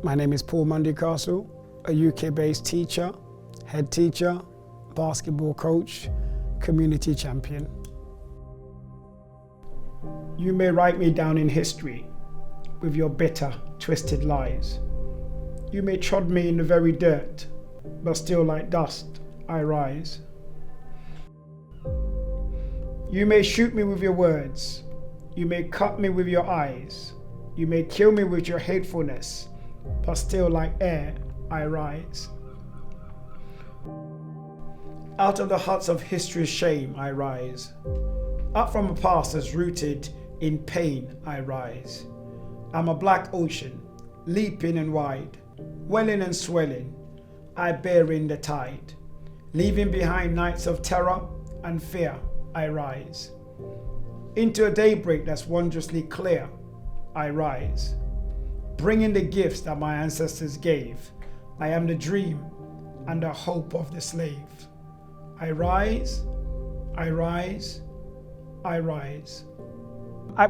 My name is Paul Mundy-Castle, a UK-based teacher, head teacher, basketball coach, community champion. You may write me down in history with your bitter, twisted lies. You may trod me in the very dirt, but still like dust I rise. You may shoot me with your words. You may cut me with your eyes. You may kill me with your hatefulness, but still like air I rise. Out of the huts of history's shame I rise. Up from a past that's rooted in pain I rise. I'm a black ocean, leaping and wide, welling and swelling, I bear in the tide. Leaving behind nights of terror and fear I rise. Into a daybreak that's wondrously clear I rise. Bringing the gifts that my ancestors gave. I am the dream and the hope of the slave. I rise, I rise, I rise.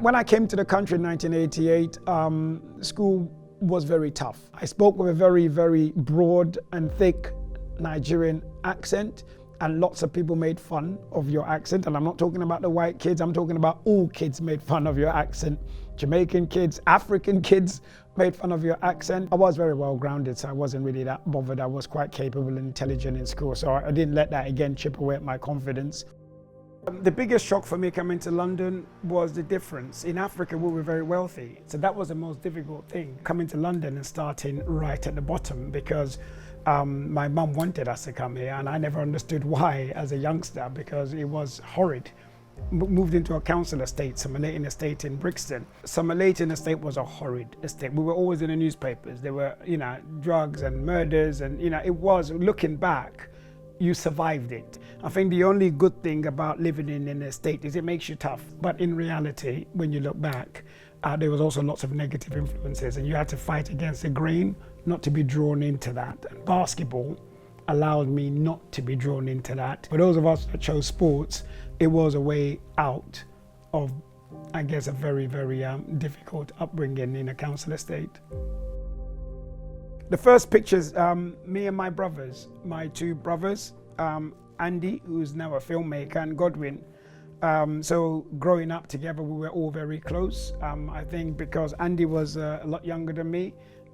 When I came to the country in 1988, school was very tough. I spoke with a very, very broad and thick Nigerian accent, and lots of people made fun of your accent. And I'm not talking about the white kids, I'm talking about all kids made fun of your accent. Jamaican kids, African kids made fun of your accent. I was very well grounded, so I wasn't really that bothered. I was quite capable and intelligent in school, so I didn't let that again chip away at my confidence. The biggest shock for me coming to London was the difference. In Africa, we were very wealthy, so that was the most difficult thing, coming to London and starting right at the bottom, because my mum wanted us to come here, and I never understood why as a youngster, because it was horrid. Moved into a council estate, Summerlayton Estate in Brixton. Summerlayton Estate was a horrid estate. We were always in the newspapers. There were, drugs and murders, and it was, looking back, you survived it. I think the only good thing about living in an estate is it makes you tough. But in reality, when you look back, there was also lots of negative influences, and you had to fight against the grain, not to be drawn into that. And basketball allowed me not to be drawn into that. For those of us that chose sports, it was a way out of, I guess, a very, very difficult upbringing in a council estate. The first pictures, me and my brothers, my two brothers, Andy, who's now a filmmaker, and Godwin. So growing up together, we were all very close. I think because Andy was a lot younger than me,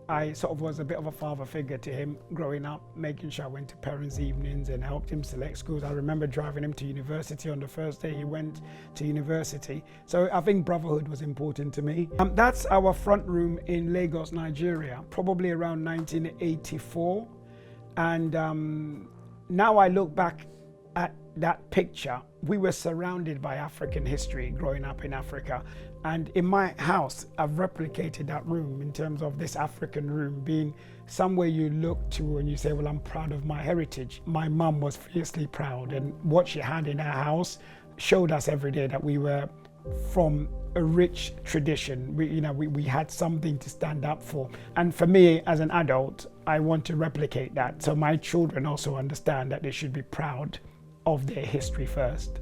I sort of was a bit of a father figure to him growing up, making sure I went to parents' evenings and helped him select schools. I remember driving him to university on the first day he went to university. So I think brotherhood was important to me. That's our front room in Lagos, Nigeria, probably around 1984. And now I look back at that picture, we were surrounded by African history growing up in Africa. And in my house, I've replicated that room in terms of this African room being somewhere you look to and you say, well, I'm proud of my heritage. My mum was fiercely proud, and what she had in her house showed us every day that we were from a rich tradition. We had something to stand up for. And for me, as an adult, I want to replicate that. So my children also understand that they should be proud of their history first.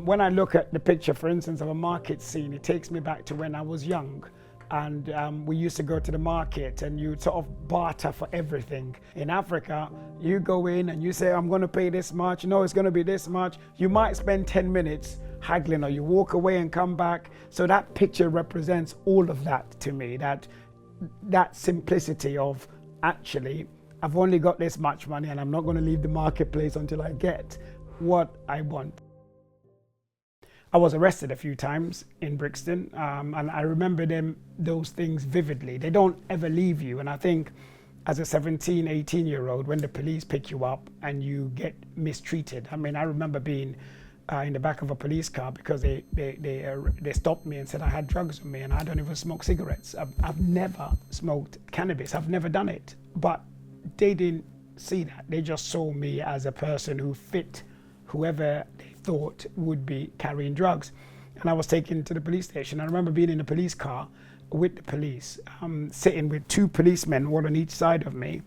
When I look at the picture, for instance, of a market scene, it takes me back to when I was young. And we used to go to the market and you sort of barter for everything. In Africa, you go in and you say, I'm going to pay this much. No, it's going to be this much. You might spend 10 minutes haggling, or you walk away and come back. So that picture represents all of that to me, that simplicity of actually, I've only got this much money and I'm not going to leave the marketplace until I get what I want. I was arrested a few times in Brixton, and I remember those things vividly. They don't ever leave you. And I think as a 17, 18-year-old, when the police pick you up and you get mistreated, I mean, I remember being in the back of a police car because they stopped me and said I had drugs on me, and I don't even smoke cigarettes. I've never smoked cannabis. I've never done it. But they didn't see that. They just saw me as a person who fit whoever they thought would be carrying drugs. And I was taken to the police station. I remember being in a police car with the police, sitting with two policemen, one on each side of me.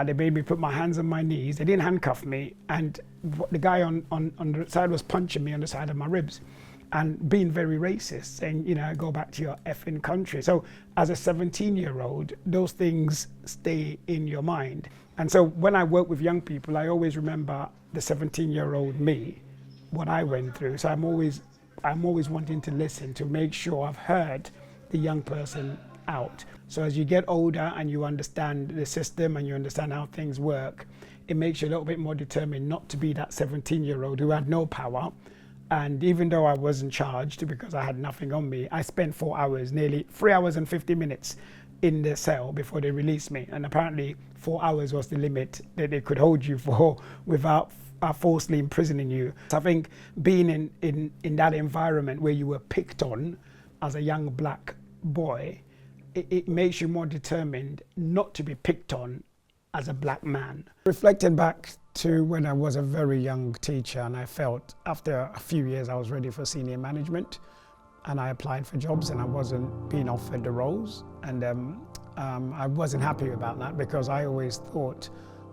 They made me put my hands on my knees. They didn't handcuff me. And the guy on the side was punching me on the side of my ribs. and being very racist, saying, go back to your effing country. So as a 17-year-old, those things stay in your mind. And so when I work with young people, I always remember the 17-year-old me, what I went through. So I'm always wanting to listen, to make sure I've heard the young person out. So as you get older and you understand the system and you understand how things work, it makes you a little bit more determined not to be that 17-year-old who had no power. And even though I wasn't charged because I had nothing on me, I spent 4 hours, nearly 3 hours and 50 minutes in the cell before they released me. And apparently 4 hours was the limit that they could hold you for without falsely imprisoning you. So I think being in that environment where you were picked on as a young black boy, it makes you more determined not to be picked on as a black man. Reflecting back to when I was a very young teacher, and I felt after a few years I was ready for senior management, and I applied for jobs and I wasn't being offered the roles, and I wasn't happy about that, because I always thought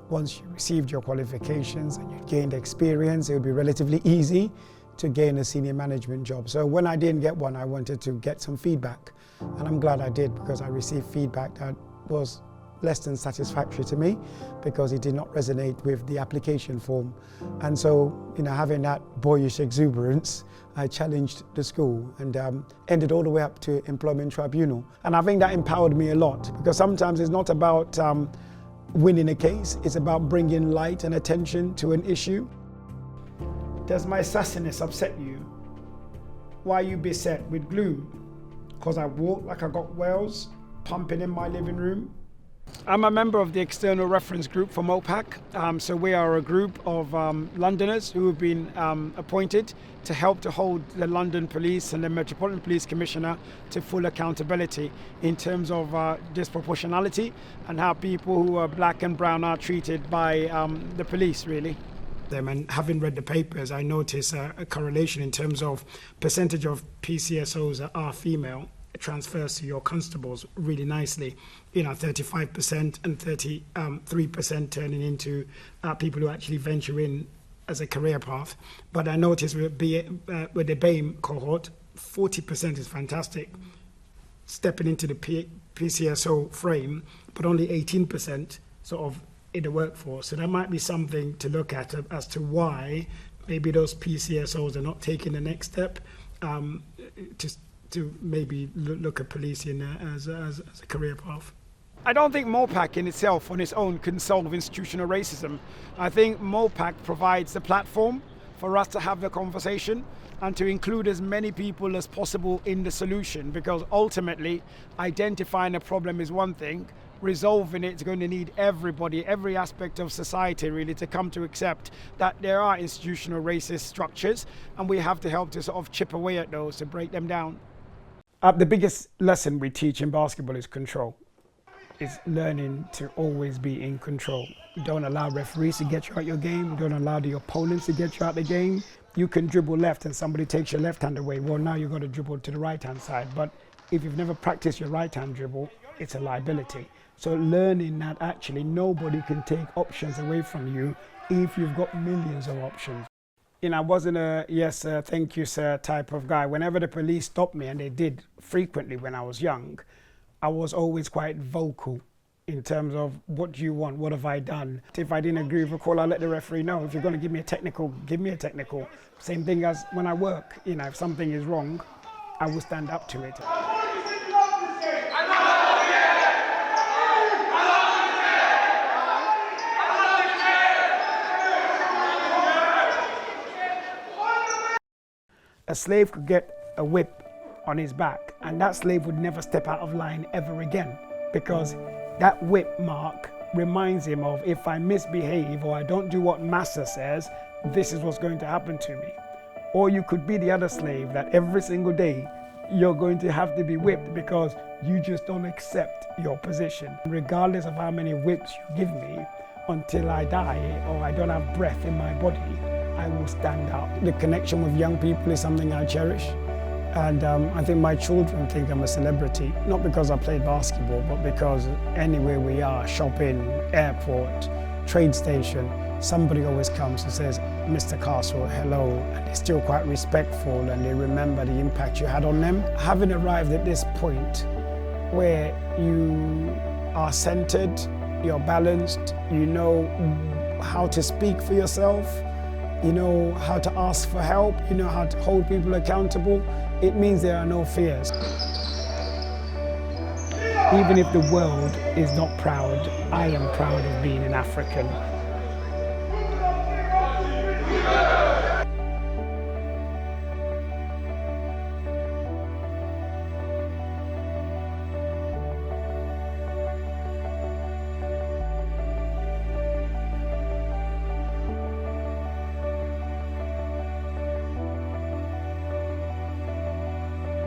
once you received your qualifications and you gained experience, it would be relatively easy to gain a senior management job. So when I didn't get one, I wanted to get some feedback, and I'm glad I did, because I received feedback that was less than satisfactory to me, because it did not resonate with the application form. And so, having that boyish exuberance, I challenged the school and ended all the way up to employment tribunal. And I think that empowered me a lot, because sometimes it's not about winning a case, it's about bringing light and attention to an issue. Does my sassiness upset you? Why are you beset with gloom? Because I walk like I got wells pumping in my living room? I'm a member of the external reference group for MOPAC. So we are a group of Londoners who have been appointed to help to hold the London Police and the Metropolitan Police Commissioner to full accountability in terms of disproportionality and how people who are black and brown are treated by the police, really. And having read the papers, I noticed a correlation in terms of percentage of PCSOs that are female transfers to your constables really nicely. 35% and 33% turning into people who actually venture in as a career path. But I noticed with the BAME cohort, 40% is fantastic, stepping into the PCSO frame, but only 18% sort of in the workforce. So that might be something to look at as to why maybe those PCSOs are not taking the next step to maybe look at policing as a career path. I don't think MOPAC in itself on its own can solve institutional racism. I think MOPAC provides the platform for us to have the conversation and to include as many people as possible in the solution, because ultimately identifying a problem is one thing, resolving it is going to need everybody, every aspect of society really, to come to accept that there are institutional racist structures, and we have to help to sort of chip away at those to break them down. The biggest lesson we teach in basketball is control. It's learning to always be in control. Don't allow referees to get you out your game. Don't allow the opponents to get you out the game. You can dribble left and somebody takes your left hand away. Well, now you've got to dribble to the right hand side. But if you've never practiced your right hand dribble, it's a liability. So learning that actually nobody can take options away from you if you've got millions of options. I wasn't a yes sir, thank you sir type of guy. Whenever the police stopped me, and they did frequently when I was young, I was always quite vocal in terms of what do you want, what have I done. If I didn't agree with a call, I'll let the referee know. If you're going to give me a technical, give me a technical. Same thing as when I work. If something is wrong, I will stand up to it. A slave could get a whip on his back, and that slave would never step out of line ever again, because that whip mark reminds him of, if I misbehave or I don't do what master says, this is what's going to happen to me. Or you could be the other slave that every single day you're going to have to be whipped because you just don't accept your position. Regardless of how many whips you give me, until I die or I don't have breath in my body, I will stand up. The connection with young people is something I cherish. And I think my children think I'm a celebrity, not because I played basketball, but because anywhere we are, shopping, airport, train station, somebody always comes and says, Mr. Castle, hello, and they're still quite respectful and they remember the impact you had on them. Having arrived at this point where you are centered, you're balanced, you know how to speak for yourself, you know how to ask for help, you know how to hold people accountable, it means there are no fears. Even if the world is not proud, I am proud of being an African.